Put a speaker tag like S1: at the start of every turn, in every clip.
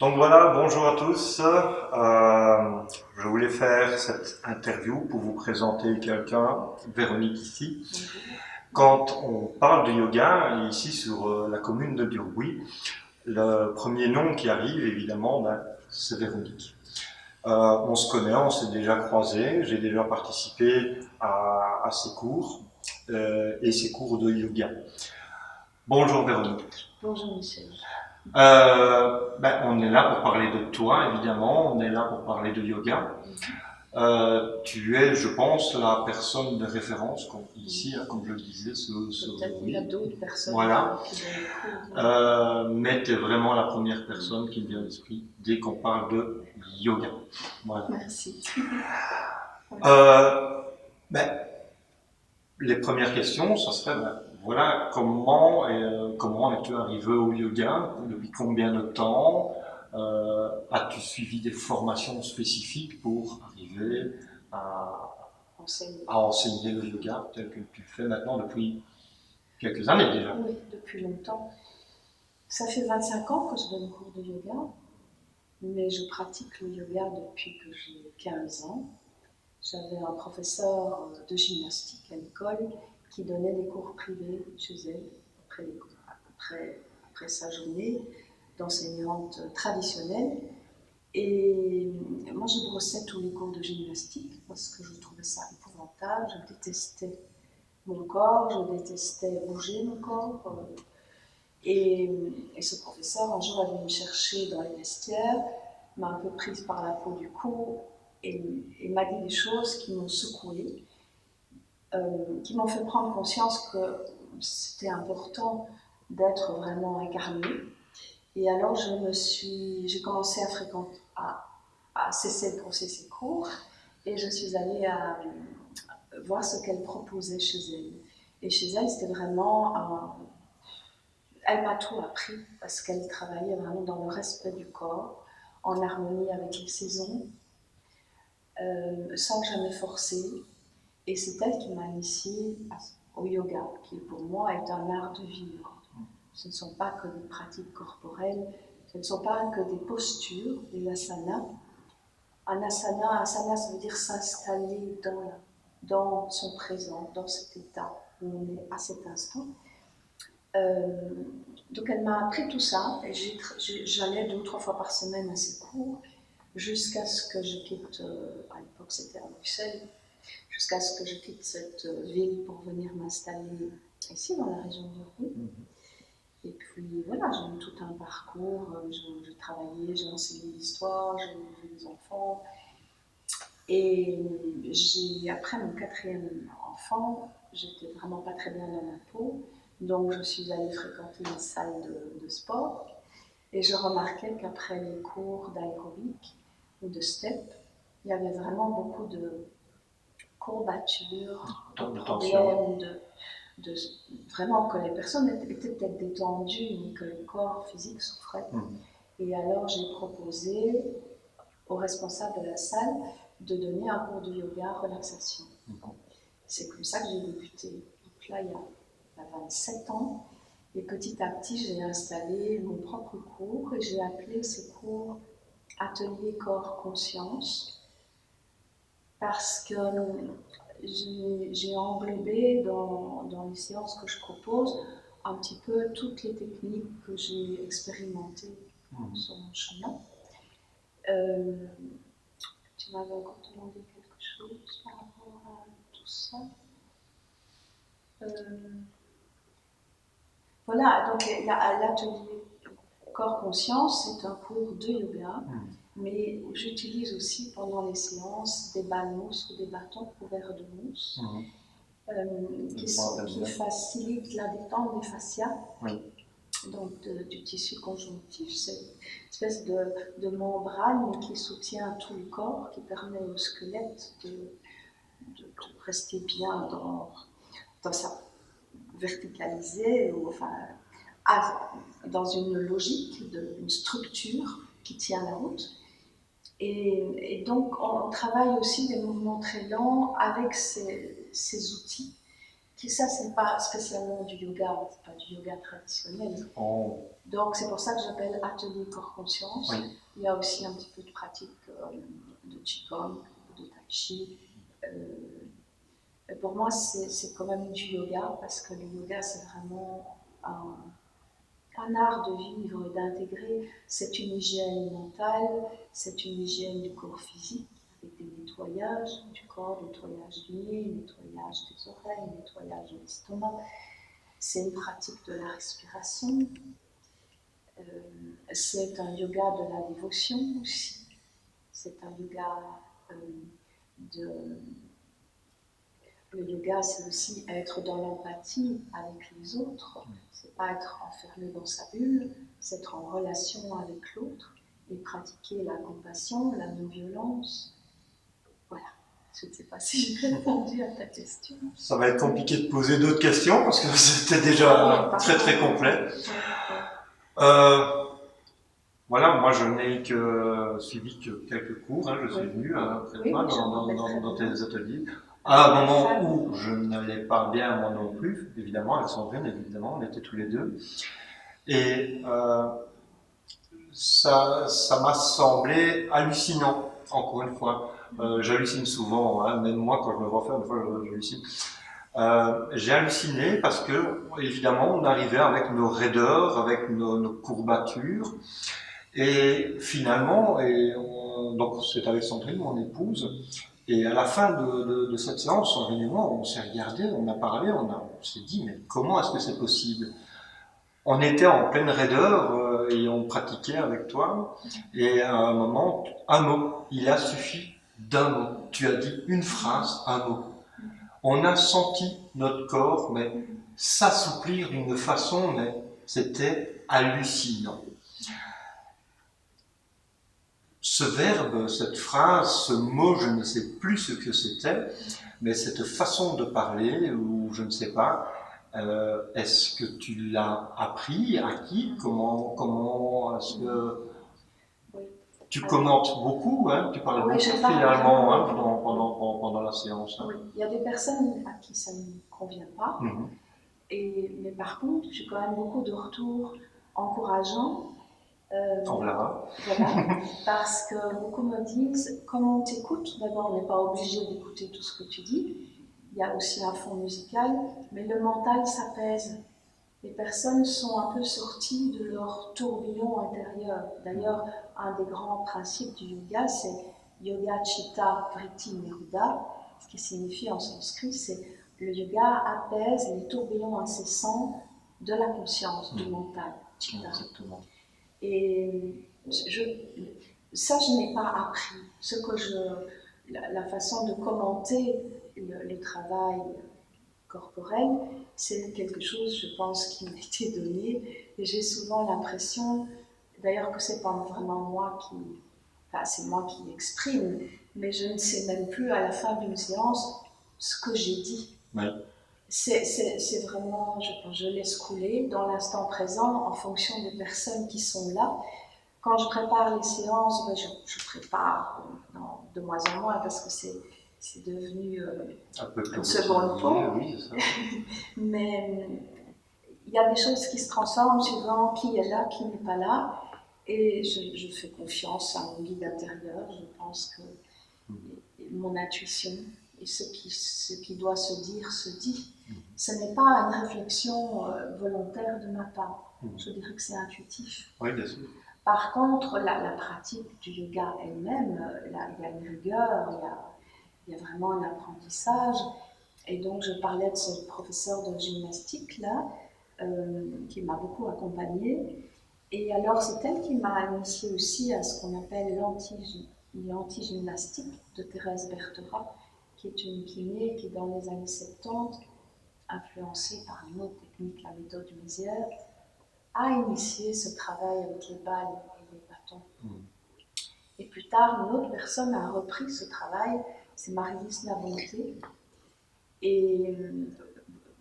S1: Donc voilà, bonjour à tous. Je voulais faire cette interview pour vous présenter quelqu'un, Véronique ici. Quand on parle de yoga, ici sur la commune de Durbuy, le premier nom qui arrive évidemment, c'est Véronique. On se connaît, on s'est déjà croisés, j'ai déjà participé à ses cours et ses cours de yoga. Bonjour Véronique.
S2: Bonjour Michel.
S1: On est là pour parler de toi, évidemment, on est là pour parler de yoga. Tu es, je pense, la personne de référence ici, comme je le disais,
S2: Peut-être qu'il y a d'autres personnes
S1: voilà.
S2: qui donnent des cours.
S1: Mais tu es vraiment la première personne qui me vient à l'esprit dès qu'on parle de yoga. Voilà.
S2: Merci.
S1: Euh, ben, les premières questions, ça serait, voilà, comment es-tu arrivé au yoga? Depuis combien de temps? As-tu suivi des formations spécifiques pour arriver à enseigner le yoga tel que tu le fais maintenant depuis quelques années déjà?
S2: Oui, depuis longtemps. Ça fait 25 ans que je donne cours de yoga, mais je pratique le yoga depuis que j'ai 15 ans. J'avais un professeur de gymnastique à l'école qui donnait des cours privés chez elle après sa journée d'enseignante traditionnelle. Et moi, je brossais tous les cours de gymnastique parce que je trouvais ça épouvantable. Je détestais mon corps, je détestais bouger mon corps. Et ce professeur, un jour, est venu me chercher dans les vestiaires, m'a un peu prise par la peau du cou et m'a dit des choses qui m'ont secouée, qui m'ont fait prendre conscience que c'était important d'être vraiment incarné. Et alors, j'ai commencé à cesser de brosser ses cours et je suis allée voir ce qu'elle proposait chez elle. Et chez elle, c'était vraiment elle m'a tout appris parce qu'elle travaillait vraiment dans le respect du corps, en harmonie avec les saisons, sans jamais forcer. Et c'est elle qui m'a initiée au yoga, qui pour moi est un art de vivre. Ce ne sont pas que des pratiques corporelles, ce ne sont pas que des postures, des asanas. Un asana, ça veut dire s'installer dans son présent, dans cet état où on est à cet instant. Donc elle m'a appris tout ça et j'allais 2 ou 3 fois par semaine à ses cours jusqu'à ce que je quitte, à l'époque c'était à Bruxelles, jusqu'à ce que je quitte cette ville pour venir m'installer ici dans la région de Rue. Et puis voilà, j'ai eu tout un parcours, j'ai travaillé, j'ai enseigné l'histoire, j'ai élevé des enfants. Et après mon 4e enfant, j'étais vraiment pas très bien dans ma peau. Donc je suis allée fréquenter une salle de sport et je remarquais qu'après les cours d'aérobic ou de step, il y avait vraiment beaucoup de courbatures, de problèmes, vraiment que les personnes étaient peut-être détendues, mais que le corps physique souffrait. Et alors j'ai proposé au responsable de la salle de donner un cours de yoga relaxation. C'est comme ça que j'ai débuté. Donc là, il y a 27 ans. Et petit à petit, j'ai installé mon propre cours et j'ai appelé ce cours Atelier Corps-Conscience parce que j'ai englobé dans les séances que je propose un petit peu toutes les techniques que j'ai expérimentées sur mon chemin. Tu m'avais encore demandé quelque chose par rapport à tout ça. Voilà, donc l'atelier corps-conscience, c'est un cours de yoga, mais j'utilise aussi pendant les séances des balles mousse ou des bâtons couverts de mousse qui facilitent la détente des fascias, donc du tissu conjonctif. C'est une espèce de membrane qui soutient tout le corps, qui permet au squelette de rester bien dans sa verticalisée, ou enfin dans une logique, une structure qui tient la route. Et donc on travaille aussi des mouvements très lents avec ces outils ça, c'est pas spécialement du yoga, c'est pas du yoga traditionnel.
S1: Oh.
S2: Donc c'est pour ça que j'appelle atelier corps-conscience.
S1: Oui.
S2: Il y a aussi un petit peu de pratique de Qigong, de Tai Chi. Pour moi, c'est quand même du yoga, parce que le yoga, c'est vraiment un art de vivre et d'intégrer. C'est une hygiène mentale, c'est une hygiène du corps physique, avec des nettoyages du corps, nettoyage du nez, nettoyage des oreilles, nettoyage de l'estomac. C'est une pratique de la respiration. C'est un yoga de la dévotion aussi. C'est un yoga de... Le yoga, c'est aussi être dans l'empathie avec les autres. C'est pas être enfermé dans sa bulle, c'est être en relation avec l'autre et pratiquer la compassion, la non-violence. Voilà. Je ne sais pas si j'ai répondu à ta question.
S1: Ça va être compliqué de poser d'autres questions parce que c'était déjà très très complet. Voilà, moi je n'ai suivi que quelques cours, hein, je suis venu après toi dans tes ateliers. À un moment où je n'allais pas bien moi non plus, évidemment, avec Sandrine, évidemment, on était tous les deux. Et ça m'a semblé hallucinant, encore une fois. J'hallucine souvent, hein, même moi quand je me vois faire, des fois j'hallucine. J'ai halluciné parce que, évidemment, on arrivait avec nos raideurs, avec nos courbatures. Et finalement, donc c'est avec Sandrine, mon épouse, et à la fin de cette séance, Sandrine et moi, on s'est regardé, on a parlé, on s'est dit, mais comment est-ce que c'est possible? On était en pleine raideur et on pratiquait avec toi, et à un moment, un mot, il a suffi d'un mot. Tu as dit une phrase, un mot. On a senti notre corps, mais s'assouplir d'une façon, mais c'était hallucinant. Ce verbe, cette phrase, ce mot, je ne sais plus ce que c'était, mais cette façon de parler, ou je ne sais pas, est-ce que tu l'as appris, acquis? Comment est-ce que tu commentes beaucoup, hein, tu parles beaucoup finalement hein, pendant la séance. Hein.
S2: Oui, il y a des personnes à qui ça ne convient pas, mais par contre, j'ai quand même beaucoup de retours encourageants.
S1: Voilà,
S2: parce que beaucoup me disent, quand on t'écoute, d'abord on n'est pas obligé d'écouter tout ce que tu dis, il y a aussi un fond musical, mais le mental s'apaise. Les personnes sont un peu sorties de leur tourbillon intérieur. D'ailleurs, un des grands principes du yoga, c'est Yoga Chitta Vritti Niruddha, ce qui signifie en sanskrit, c'est le yoga apaise les tourbillons incessants de la conscience, du mental. Chitta.
S1: Exactement.
S2: Et ça, je n'ai pas appris. La façon de commenter le travail corporel, c'est quelque chose, je pense, qui m'a été donné. Et j'ai souvent l'impression, d'ailleurs, que c'est pas vraiment moi c'est moi qui exprime, mais je ne sais même plus à la fin d'une séance ce que j'ai dit.
S1: Oui.
S2: C'est vraiment, je laisse couler dans l'instant présent en fonction des personnes qui sont là. Quand je prépare les séances, je prépare de moins en moins parce que c'est devenu une seconde peau.
S1: Oui, c'est ça.
S2: Mais il y a des choses qui se transforment suivant qui est là, qui n'est pas là. Et je fais confiance à mon guide intérieur. Je pense que mon intuition et ce qui doit se dire se dit. Ce n'est pas une réflexion volontaire de ma part. Je dirais que c'est intuitif.
S1: Oui, bien sûr.
S2: Par contre, la pratique du yoga elle-même, il y a une rigueur, il y a vraiment un apprentissage. Et donc, je parlais de ce professeur de gymnastique-là, qui m'a beaucoup accompagnée. Et alors, c'est elle qui m'a initiée aussi à ce qu'on appelle l'anti-gymnastique de Thérèse Berthera, qui est une kiné qui, dans les années 70, influencée par une autre technique, la méthode Mézières, a initié ce travail avec les balles et les bâtons. Et plus tard, une autre personne a repris ce travail, c'est Marie-Lise Labonté. Et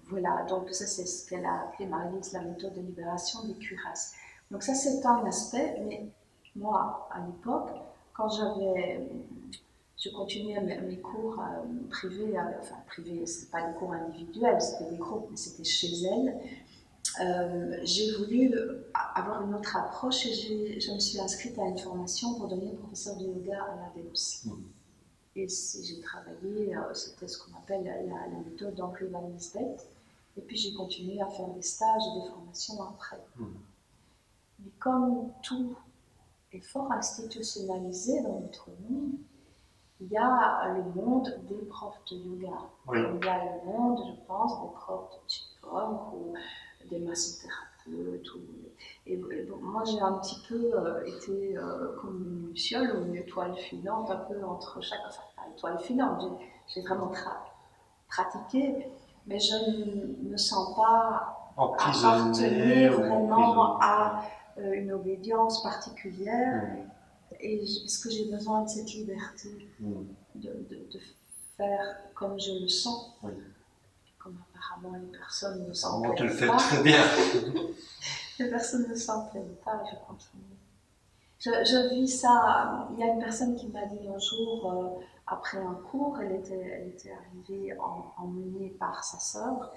S2: voilà, donc ça c'est ce qu'elle a appelé Marie-Lise la méthode de libération des cuirasses. Donc ça c'est un aspect, mais moi à l'époque, quand je continuais mes cours privés, enfin privés, ce pas des cours individuels, c'était des groupes, mais c'était chez elle. J'ai voulu avoir une autre approche et je me suis inscrite à une formation pour devenir professeur de yoga à l'ADEPS. Et j'ai travaillé, c'était ce qu'on appelle la méthode d'Henri Van Lisbeth. Et puis j'ai continué à faire des stages et des formations après. Mais comme tout est fort institutionnalisé dans notre monde, il y a le monde des profs de yoga.
S1: Oui.
S2: Il y a le monde, je pense, des profs de Qigong ou des massothérapeutes. Et bon, moi, j'ai un petit peu été comme une luciole ou une étoile filante, un peu entre chaque... Enfin, pas étoile filante, j'ai vraiment pratiqué, mais je ne me sens pas appartenir vraiment à une obédience particulière. Et parce que j'ai besoin de cette liberté de faire comme je le sens, comme apparemment les personnes ne s'en plaignent pas.
S1: Tu le fais très bien.
S2: Les personnes ne s'en plaignent pas, je continue. Je vis ça. Il y a une personne qui m'a dit un jour, après un cours, elle était arrivée emmenée par sa sœur,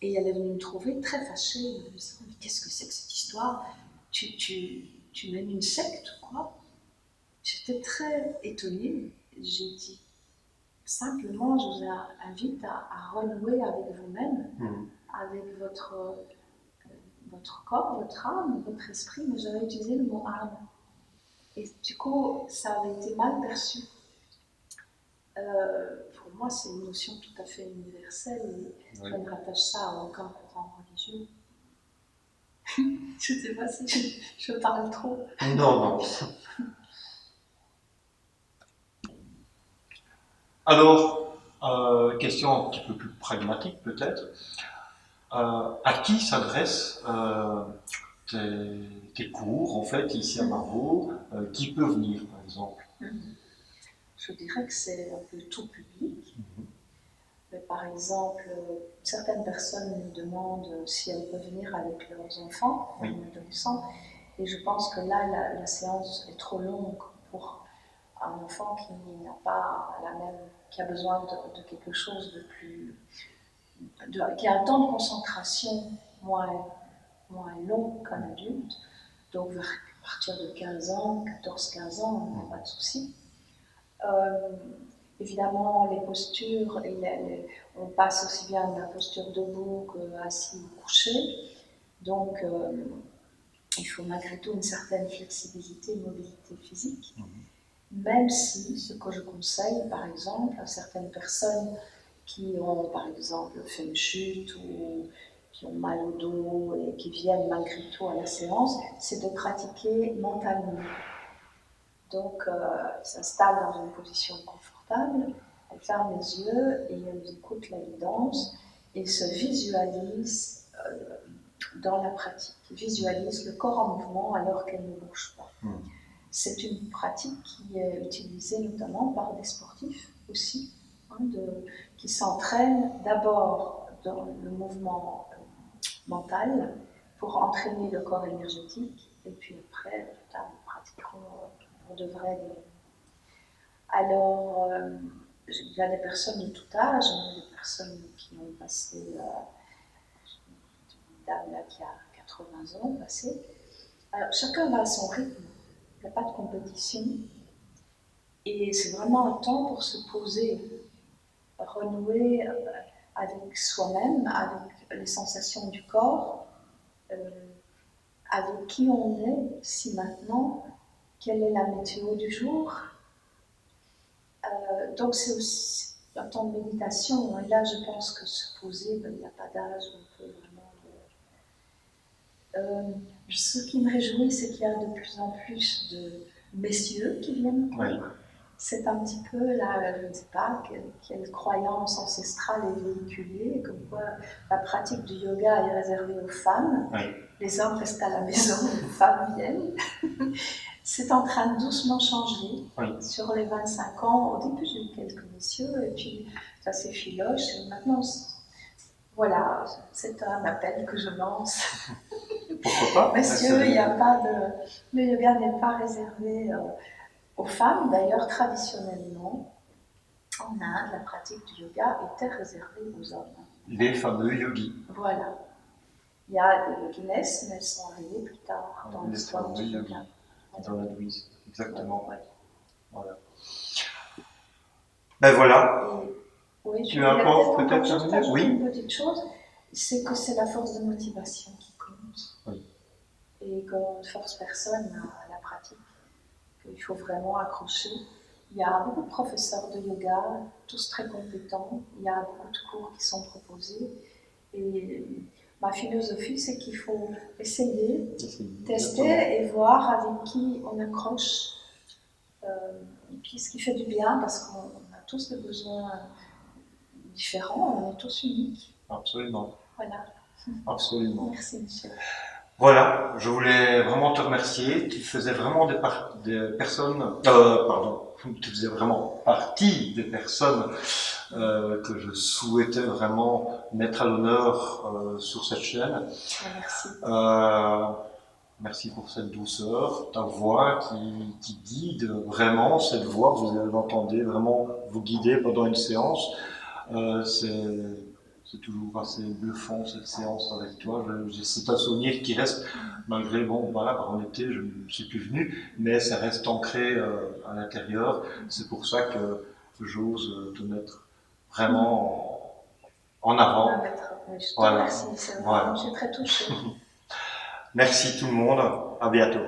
S2: et elle est venue me trouver très fâchée. Elle me dit, mais qu'est-ce que c'est que cette histoire? Tu mènes une secte, quoi? J'étais très étonnée. J'ai dit, simplement, je vous invite à renouer avec vous-même, avec votre corps, votre âme, votre esprit, mais j'avais utilisé le mot âme. Et du coup, ça avait été mal perçu. Pour moi, c'est une notion tout à fait universelle. Je ne rattache ça à aucun courant religieux. Je ne sais pas si je parle trop.
S1: Non. Alors, question un petit peu plus pragmatique peut-être. À qui s'adressent tes cours, en fait, ici à Marvaux? Qui peut venir, par exemple?
S2: Je dirais que c'est un peu tout public. Mais par exemple, certaines personnes me demandent si elles peuvent venir avec leurs enfants, ou adolescents. Et je pense que là, la séance est trop longue pour un enfant qui n'a pas qui a besoin de quelque chose de plus... qui a un temps de concentration moins long qu'un adulte. Donc, à partir de 15 ans, 14-15 ans, on n'a pas de souci. Évidemment, les postures, on passe aussi bien de la posture debout qu'assis ou couché. Donc, il faut malgré tout une certaine flexibilité et mobilité physique. Même si, ce que je conseille, par exemple, à certaines personnes qui ont, par exemple, fait une chute ou qui ont mal au dos et qui viennent malgré tout à la séance, c'est de pratiquer mentalement. Donc, elles s'installent dans une position confortable, elles ferment les yeux et elles écoutent la guidance et se visualisent dans la pratique. Elles visualisent le corps en mouvement alors qu'elles ne bougent pas. C'est une pratique qui est utilisée notamment par des sportifs aussi, qui s'entraînent d'abord dans le mouvement mental pour entraîner le corps énergétique et puis après, plus tard, ils pratiqueront pour de vrai. Alors, il y a des personnes de tout âge, des personnes qui ont passé, une dame là qui a 80 ans passé. Alors, chacun va à son rythme, il n'y a pas de compétition. Et c'est vraiment un temps pour se poser, renouer avec soi-même, avec les sensations du corps, avec qui on est, si maintenant, quelle est la météo du jour. Donc c'est aussi un temps de méditation. Et là, je pense que se poser, il n'y a pas d'âge, on peut vraiment... ce qui me réjouit, c'est qu'il y a de plus en plus de messieurs qui viennent. C'est un petit peu, là, je ne sais pas, quelle croyance ancestrale est véhiculée, comme quoi la pratique du yoga est réservée aux femmes. Les hommes restent à la maison, les femmes viennent. C'est en train de doucement changer. Sur les 25 ans, au début j'ai eu quelques messieurs, et puis ça s'effiloche, et maintenant, voilà, c'est un appel que je lance.
S1: Pourquoi pas?
S2: Messieurs, il n'y a pas de... Le yoga n'est pas réservé aux femmes. D'ailleurs, traditionnellement, en Inde, la pratique du yoga était réservée aux hommes.
S1: Les fameux yogis.
S2: Voilà. Il y a des yoginesses, mais elles sont arrivées plus tard dans
S1: Les
S2: l'histoire du
S1: fameux
S2: yoga.
S1: yogis. Dans l'hindouisme, exactement.
S2: Ouais.
S1: Voilà. Ben voilà.
S2: Et, oui, je
S1: Tu
S2: voulais
S1: apportes
S2: peut-être
S1: peut-être
S2: juste
S1: terminer?
S2: ajouter
S1: Oui.
S2: une petite chose, c'est que c'est la force de motivation qui compte.
S1: Oui.
S2: Et qu'on ne force personne à la pratique, qu'il faut vraiment accrocher. Il y a beaucoup de professeurs de yoga, tous très compétents, il y a beaucoup de cours qui sont proposés. Et ma philosophie, c'est qu'il faut essayer, tester et voir avec qui on accroche, et puis ce qui fait du bien, parce qu'on a tous des besoins différents, on est tous uniques.
S1: Absolument.
S2: Voilà.
S1: Absolument.
S2: Merci Michel.
S1: Voilà, je voulais vraiment te remercier. Tu faisais vraiment des personnes, tu faisais vraiment partie des personnes que je souhaitais vraiment mettre à l'honneur sur cette chaîne.
S2: Merci.
S1: Merci pour cette douceur, ta voix qui guide vraiment, cette voix que vous entendez vraiment vous guider pendant une séance. C'est toujours assez bluffant cette séance avec toi. C'est un souvenir qui reste, malgré, bon, voilà, par été, je ne suis plus venu, mais ça reste ancré à l'intérieur. C'est pour ça que j'ose te mettre vraiment en avant.
S2: Je te
S1: Voilà.
S2: remercie, c'est vrai,
S1: Voilà.
S2: je suis très touchée.
S1: Merci tout le monde, à bientôt.